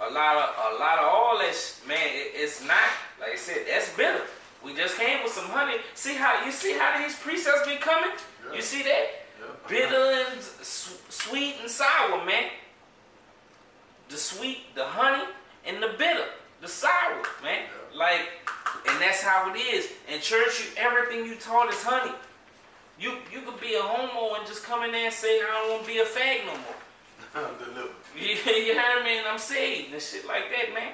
a lot of all that, man. It's not like I said. That's bitter. We just came with some honey. See how these precepts be coming? Yeah. You see that? Yeah. Bitter and sweet and sour, man. The sweet, the honey, and the bitter, the sour, man. Yeah. Like, and that's how it is. In church, everything you taught is honey. You could be a homo and just come in there and say, I don't want to be a fag no more. You heard me? And I'm saved and shit like that, man.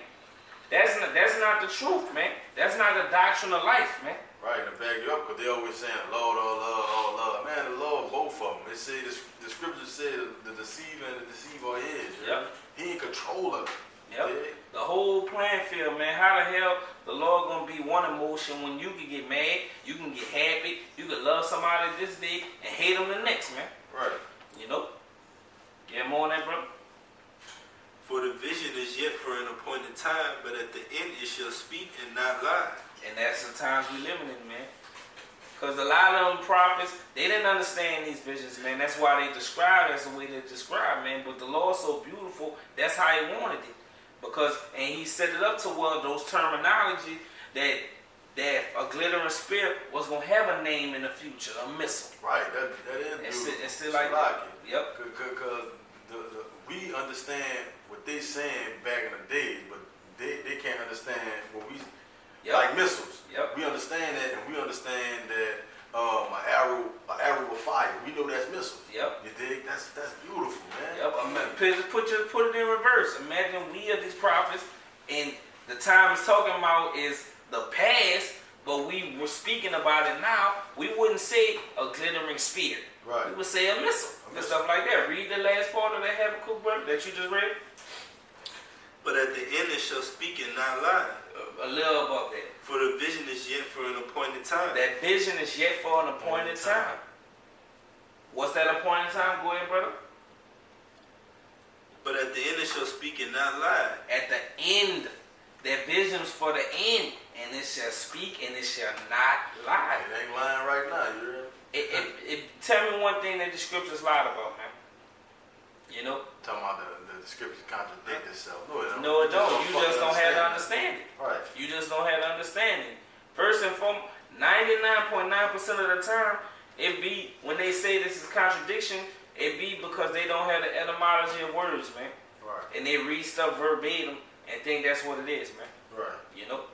That's not the truth, man. That's not the doctrine of life, man. Right, to back you up, because they always saying, Lord, all love, all love. Man, the Lord, both of them. They say, the scripture says, the deceiver and the deceiver is. Yep. He in control of it. Yep. Yeah. The whole playing field, man. How the hell the Lord gonna be one emotion when you can get mad, you can get happy, you can love somebody this day and hate them the next, man. Right. You know? Yeah, more on that, brother? For the vision is yet for an appointed time, but at the end it shall speak and not lie. And that's the times we living in, man. Because a lot of them prophets, they didn't understand these visions, man. That's why they describe it as the way they describe, man. But the Lord's so beautiful, that's how he wanted it. Because, and he set it up to where those terminology that a glittering spirit was going to have a name in the future, a missile. Right, that is beautiful. It's still like that. Yep. Because we understand what they saying back in the days, but they can't understand what we, like missiles. Yep. We understand that, and we understand that an arrow of fire, we know that's missiles. Yep. You dig? That's beautiful, man. Yep. Put it in reverse. Imagine we are these prophets, and the time it's talking about is the past, but we were speaking about it now. We wouldn't say a glittering spear. Right. We would say a missile and stuff like that. Read the last part of that Habakkuk book that you just read. But at the end it shall speak and not lie. A little above that. For the vision is yet for an appointed time. That vision is yet for an appointed time. What's that appointed time? Go ahead, brother. But at the end it shall speak and not lie. At the end, that vision's for the end, and it shall speak and it shall not lie. It ain't lying right now, you heard? Tell me one thing that the scriptures lied about, man. You know? Talking about the scriptures contradict itself. No, it don't. No, it don't. You just don't have the understanding. Right. You just don't have the understanding. First and foremost, 99.9% of the time, it be, when they say this is contradiction, it be because they don't have the etymology of words, man. Right. And they read stuff verbatim and think that's what it is, man. Right. You know?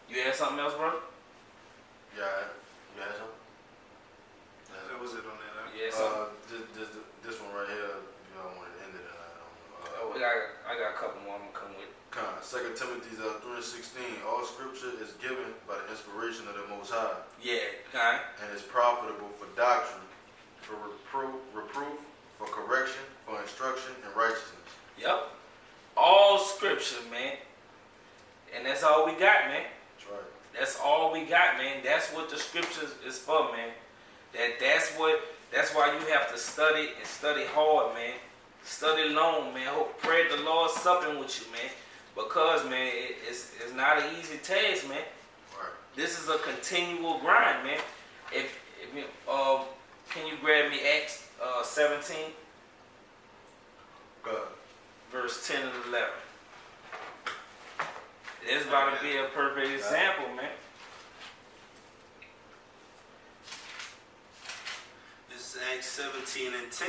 You have something else, brother? Yeah. You had something? That was it on that. Yeah, this one right here, if y'all want to end it. I got a couple more I'm going to come with. 2 Timothy 3:16. All scripture is given by the inspiration of the Most High. Yeah, okay. And is profitable for doctrine, for reproof, for correction, for instruction in righteousness. Yep. All scripture, man. And that's all we got, man. That's right. That's all we got, man. That's what the scriptures is for, man. That's why you have to study and study hard, man. Study long, man. Pray the Lord supping with you, man. Because, man, it's not an easy task, man. Right. This is a continual grind, man. Can you grab me Acts 17? Good. Verse 10 and 11. It's about to be a perfect example, man. This is Acts 17 and 10.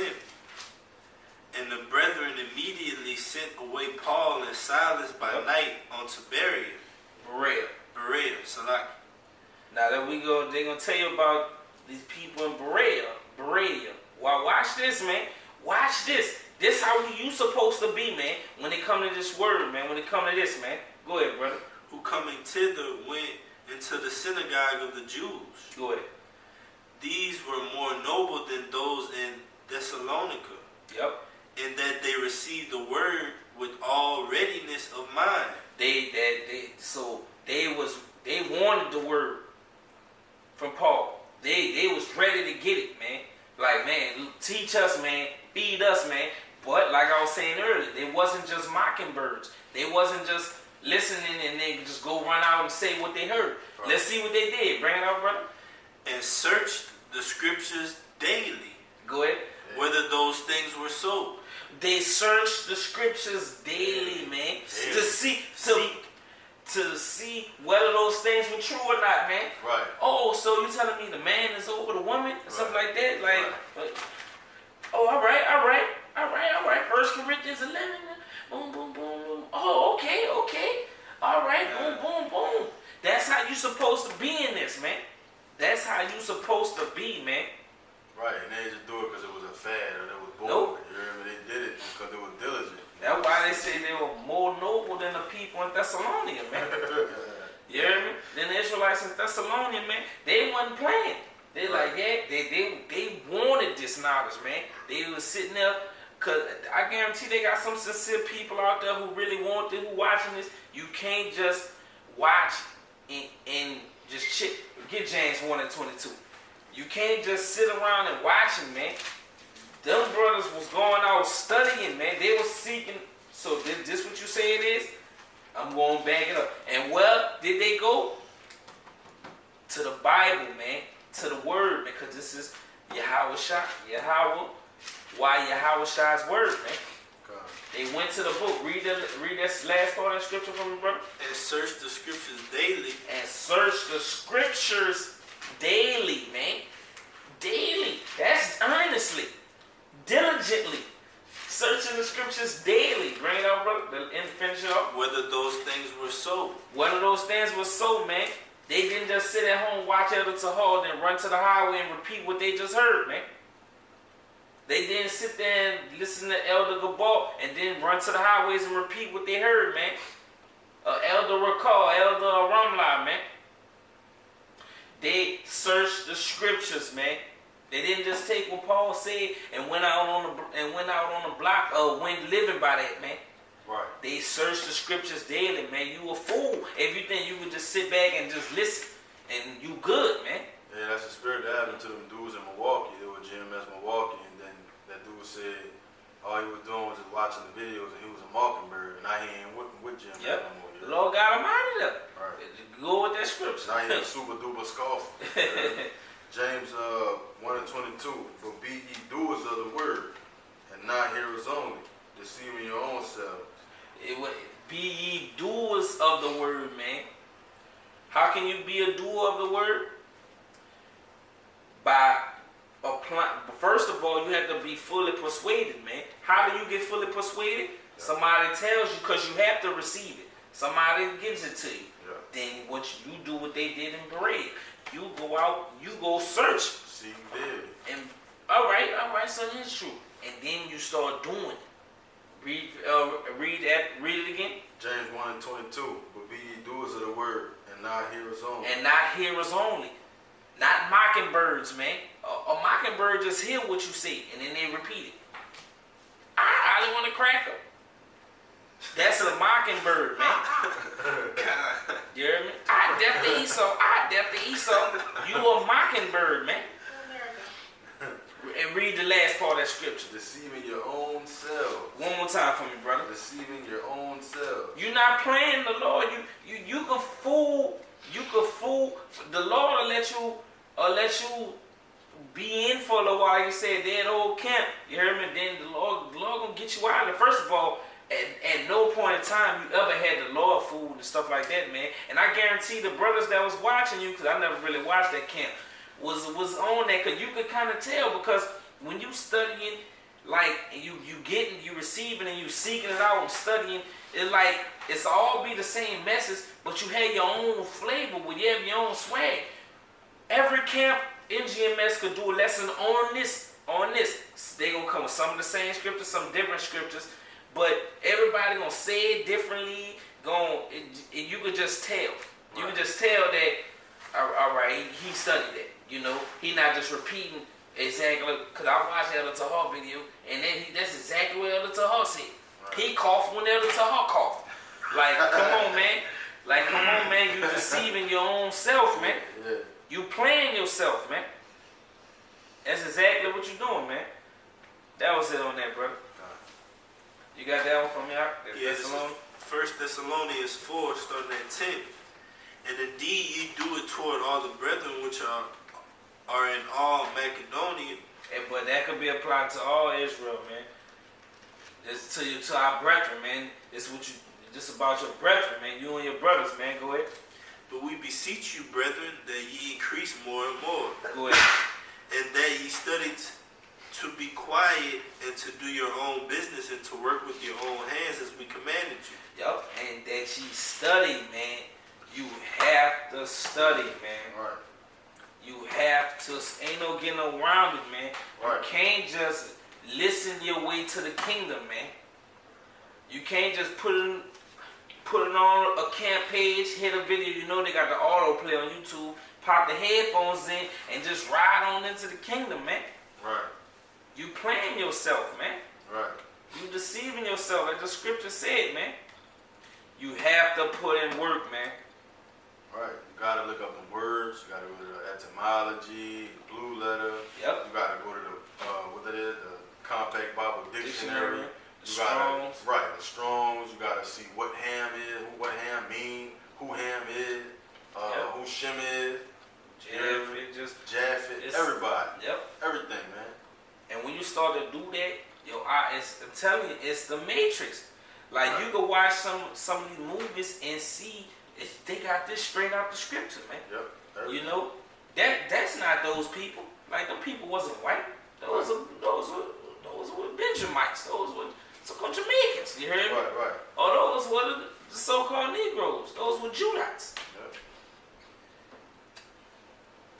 And the brethren immediately sent away Paul and Silas by night unto Berea. So like, now that we go, they're gonna tell you about these people in Berea. Well, watch this, man. Watch this. This how you supposed to be, man. When it come to this word, man. When it come to this, man. Go ahead, brother. Who coming thither went into the synagogue of the Jews. Go ahead. These were more noble than those in Thessalonica. Yep. In that they received the word with all readiness of mind. They wanted the word from Paul. They was ready to get it, man. Like, man, teach us, man, feed us, man. But like I was saying earlier, they wasn't just mockingbirds. They wasn't just listening and they just go run out and say what they heard. Right. Let's see what they did. Bring it out, brother. And searched the scriptures daily. Go ahead. Whether those things were so. They search the scriptures daily, man, to see whether those things were true or not, man. Right. Oh, so you telling me the man is over the woman, or something like that? Like, oh, all right. 1 Corinthians 11. Boom, boom, boom, boom. Oh, okay. All right, boom, boom, boom. That's how you supposed to be in this, man. That's how you supposed to be, man. Right, and they just do it because it was a fad or they was bored. Nope. You remember they did it because they were diligent. That's why they say they were more noble than the people in Thessalonica, man. You hear me? Then the Israelites in Thessalonica, man, they wasn't playing. They like, yeah, they wanted this knowledge, man. They was sitting there, cause I guarantee they got some sincere people out there who really want it, who watching this. You can't just watch and just chick. Get James 1:22. You can't just sit around and watch it, man. Them brothers was going out studying, man. They was seeking. So this what you say it is? I'm going to back it up. And where did they go? To the Bible, man. To the Word, because this is Yahweh Shai. Why Yahweh Shai's Word, man? God. They went to the book. Read that last part of that scripture from me, brother. And search the scriptures daily. And search the scriptures daily, man. Daily. That's earnestly. Diligently. Searching the scriptures daily. Bring it out, brother. And finish it off. Whether those things were so. Whether those things were so, man. They didn't just sit at home, watch Elder Tahal, then run to the highway and repeat what they just heard, man. They didn't sit there and listen to Elder Gabal and then run to the highways and repeat what they heard, man. Elder Rakal, Elder Ramla, man. They searched the scriptures, man. They didn't just take what Paul said and went out on the block, went living by that, man. Right. They search the scriptures daily, man. You a fool if you think you could just sit back and just listen and you good, man. Yeah, that's the spirit that happened to them dudes in Milwaukee. They were GMS Milwaukee, and then that dude said all he was doing was just watching the videos, and he was a Mockingbird, and now he ain't with GMS no more. The Lord got him out of there. Right. Go with that scripture. Now he's a super duper scoffer. James 1:22. But be ye doers of the word, and not hearers only, deceiving your own selves. Be ye doers of the word, man. How can you be a doer of the word? By applying. First of all, you have to be fully persuaded, man. How do you get fully persuaded? Yeah. Somebody tells you, because you have to receive it. Somebody gives it to you. Yeah. Then what you do what they did in Berea. You go out, you go search. See daily. And all right, so it's true. And then you start doing it. Read it again. James 1:22. But be ye doers of the word, and not hearers only. And not hearers only. Not mockingbirds, man. A mockingbird just hear what you say, and then they repeat it. I really want to crack them. That's a mockingbird, man. You hear me? I definitely eat some. You a mockingbird, man. And read the last part of that scripture. Deceiving your own selves. One more time for me, brother. Deceiving your own selves. You're not playing the Lord. You can fool. You can fool. The Lord will let you be in for a little while. You say that old camp. You hear me? Then the Lord gonna get you out of it. First of all, at no point in time you ever had the Lord fooled and stuff like that, man. And I guarantee the brothers that was watching you, because I never really watched that camp, was on that, because you could kind of tell, because when you studying, like you receiving and you seeking it out and studying, it's all be the same message, but you have your own flavor, but you have your own swag. Every camp in GMS could do a lesson on this. They gonna come with some of the same scriptures, some different scriptures, but everybody gonna say it differently. You could just tell. You can just tell that. All right, he studied it. You know, he not just repeating exactly. Cause I watched Elder Tahal video, and then that's exactly what Elder Tahal said. Right. He coughed when Elder Tahal coughed. Like, come on, man. You deceiving your own self, man. Yeah. You playing yourself, man. That's exactly what you're doing, man. That was it on that, brother. You got that one from me out? Yes. 1 Thessalonians 4, starting at 10. And indeed ye do it toward all the brethren which are in all Macedonia. But that could be applied to all Israel, man. It's to our brethren, man. It's what you. This about your brethren, man. You and your brothers, man. Go ahead. But we beseech you, brethren, that ye increase more and more, Go ahead. and that ye study to be quiet and to do your own business and to work with your own hands as we commanded you. Yup. And that you study, man. You have to study, man. Right. You have to. Ain't no getting around it, man. Right. You can't just listen your way to the kingdom, man. You can't just put it on a camp page, hit a video. You know they got the autoplay on YouTube. Pop the headphones in and just ride on into the kingdom, man. Right. You playing yourself, man. Right. You deceiving yourself, like the scripture said, man. You have to put in work, man. Right. You gotta look up the words. You gotta go to the etymology, the blue letter. Yep. You gotta go to the the Compact Bible Dictionary. The Strong's. Right, the Strong's. You gotta see what Ham is, what Ham mean, who Ham is, who Shem is, Japheth, everybody. Yep. Everything, man. And when you start to do that, I'm telling you, it's the Matrix. Like you can watch some of these movies and see they got this straight out the scripture, man. Yep. You know, that's not those people. Like them people wasn't white. Those were Benjamites. Those were so-called Jamaicans. You heard me? Right. Or those were the so-called Negroes. Those were Judites.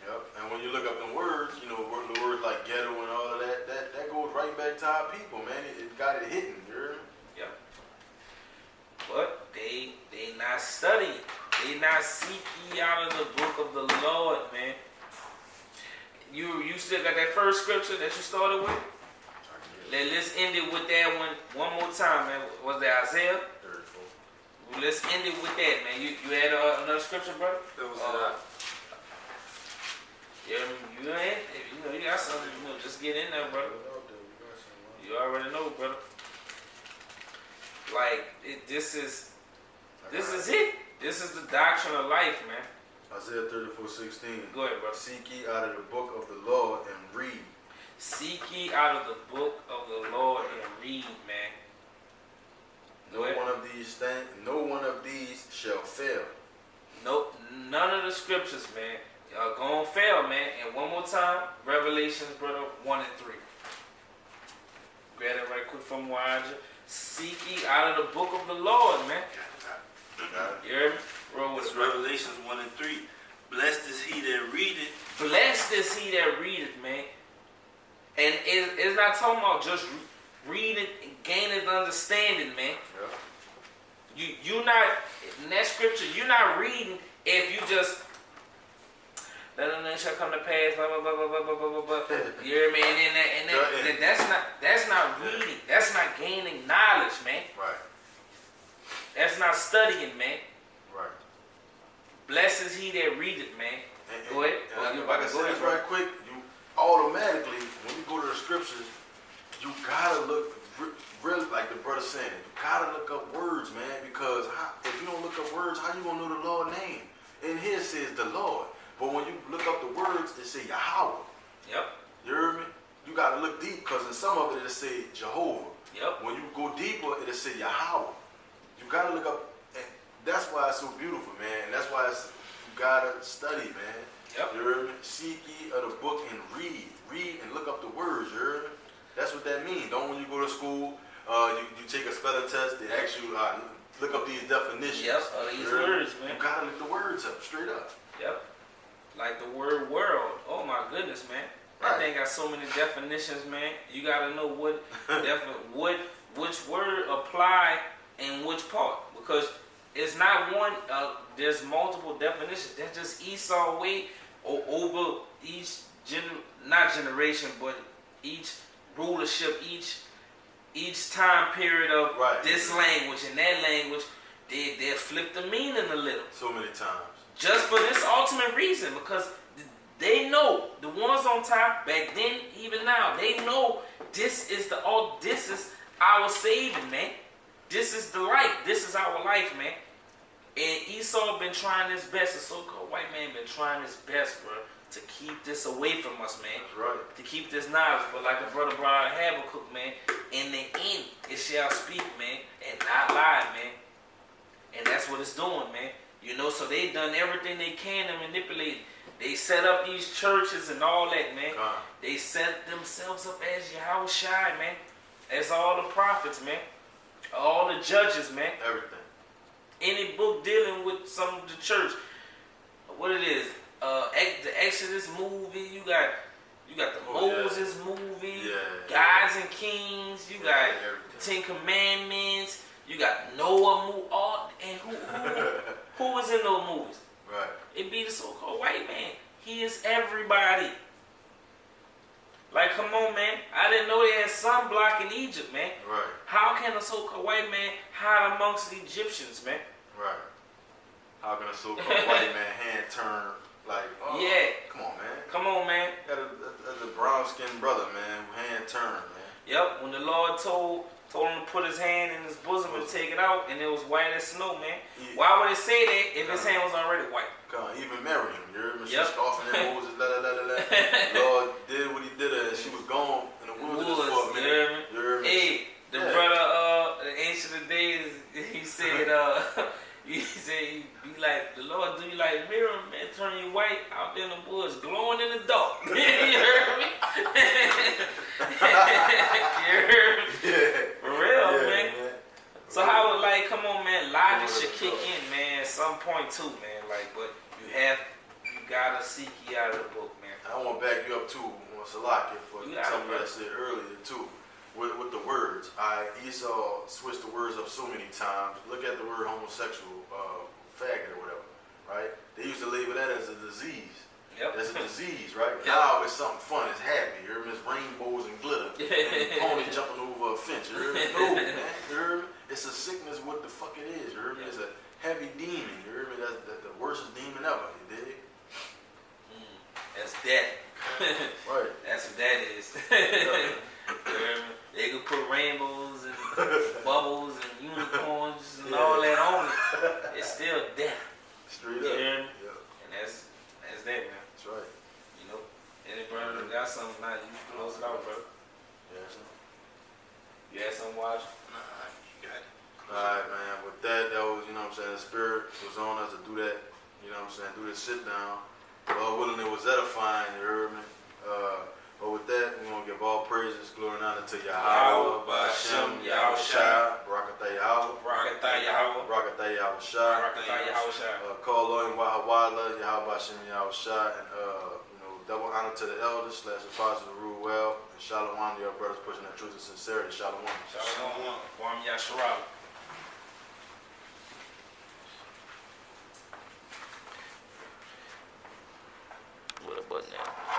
Yep. And when you look up the words, you know, the words like ghetto and all of that goes right back to our people, man. It got it hidden, you heard me? Yep. But they not studying. They not seeking out of the book of the Lord, man. You still got that first scripture that you started with? Let's end it with that one more time, man. Was that Isaiah? 34. Let's end it with that, man. You had another scripture, brother? That was Yeah, you got something. Just get in there, brother. You already know, brother. Like this is it. This is the doctrine of life, man. Isaiah 34:16. Go ahead, brother. Seek ye out of the book of the Lord and read. Seek ye out of the book of the Lord and read, man. No one of these shall fail. Nope, none of the scriptures, man, are gonna fail, man. And one more time, Revelations, brother, 1 and 3. Grab it right quick from Elijah. Seek ye out of the book of the Lord, man. You hear me? Roll with It's it, brother. Revelations 1 and 3. Blessed is he that readeth. Blessed is he that readeth, man. And it's not talking about just reading and gaining understanding, man. Yeah. You're not, in that scripture, you're not reading if you just, that shall come to pass, blah, blah, blah, blah, blah, blah, blah, blah. You hear me? And that's not reading. That's not gaining knowledge, man. Right. That's not studying, man. Right. Blessed is he that readeth, man. Go ahead. If I can say this right quick, you automatically, when you go to the scriptures, you gotta look, really, like the brother saying, you gotta look up words, man, because if you don't look up words, how you gonna know the Lord's name? And here it says the Lord. But when you look up the words, it say Yahweh. Yep. You hear me? You gotta look deep, because in some of it, it'll say Jehovah. Yep. When you go deeper, it'll say Yahweh. You gotta look up, and that's why it's so beautiful, man. And that's why you gotta study, man. Yep. You heard me? Seek ye of the book and read. Read and look up the words, you heard me? That's what that means. Don't when you go to school, you take a spelling test, they ask you, look up these definitions. Yep, these words, man. You gotta look the words up, straight up. Yep. Like the word world. Oh my goodness, man. That thing got so many definitions, man. You gotta know which word apply in which part. Because it's not one, there's multiple definitions. That's just Esau way over each, not generation, but each rulership, each time period of this language and that language, they flip the meaning a little. So many times. Just for this ultimate reason, because they know, the ones on top, back then, even now, they know this is our saving, man. This is the life. This is our life, man. And Esau been trying his best. The so-called white man been trying his best, bro, to keep this away from us, man. That's right. To keep this knowledge. But like the brother brought out Habakkuk, man, in the end, it shall speak, man, and not lie, man. And that's what it's doing, man. You know, so they done everything they can to manipulate. They set up these churches and all that, man. They set themselves up as Yahushua, man. As all the prophets, man. All the judges, man. Everything. Any book dealing with some of the church, what it is, the Exodus movie, you got the Moses movie, Gods and Kings, you got Ten Commandments, you got Noah movie, and who was in those movies? Right. It be the so-called white man. He is everybody. Like, come on, man. I didn't know they had sunblock in Egypt, man. Right. How can a so-called white man hide amongst the Egyptians, man? Right. How can a so-called white man hand turn like? Oh, yeah. Come on, man. Come on, man. Got a brown-skinned brother, man, who hand turn, man. Yep. When the Lord told him to put his hand in his bosom and take it out, and it was white as snow, man. Yeah. Why would it say that if his hand was already white? Come on, even Miriam, you heard me? Yep. She's coughing at Moses, Lord did what he did, and she was gone in the wilderness for a minute. You heard me? Hey, the brother, the Ancient of Days, he said, he be like, the Lord do you like Miriam, man, turn you white out there in the woods, glowing in the dark. You heard me? You heard me? Yeah. For real, Yeah, man. So how would, like, come on, man, logic should kick in, man, at some point too, man. Like, but you gotta seek ye out of the book, man. I want to back you up too, Salaki, for something that I said earlier too, with the words. Esau switched the words up so many times. Look at the word homosexual, faggot or whatever, right? They used to label that as a disease. Yep. That's a disease, right? Yep. Now it's something fun, it's happy. You heard me? It's rainbows and glitter, and ponies jumping over a fence. You heard me? No, man. You heard me? It's a sickness. What the fuck it is? You heard me? It's a heavy demon. You heard me? That's the worst demon ever. You dig? That's that. Right. That's what that is. They could put rainbows and bubbles and unicorns and all that on it. It's still death. Straight You up. hear me? Yeah. And that's that, man. That's right. You know? Any brother that got something now, you close it out, bro. Yeah. You had something watch? Nah, you got it. Alright, man. With that was, you know what I'm saying, the spirit was on us to do that. You know what I'm saying? Do this sit down. Lord willing, it was edifying, you heard me? But with that, we want to give all praises, glory and honor to Yahweh, Ba'ashem, Yahushua, Barakatah Yahweh, Barakatah Yahweh. Barakatah Yahushua, Barakatah Yahushua. call Lord Wahawala, Yahweh Ba'ashem, Yahushua, and double honor to the elders, / apostles who rule well, and shalom to your brothers pushing the truth and sincerity. Shalom. Shalom. Kwam Yasharala. What a button now.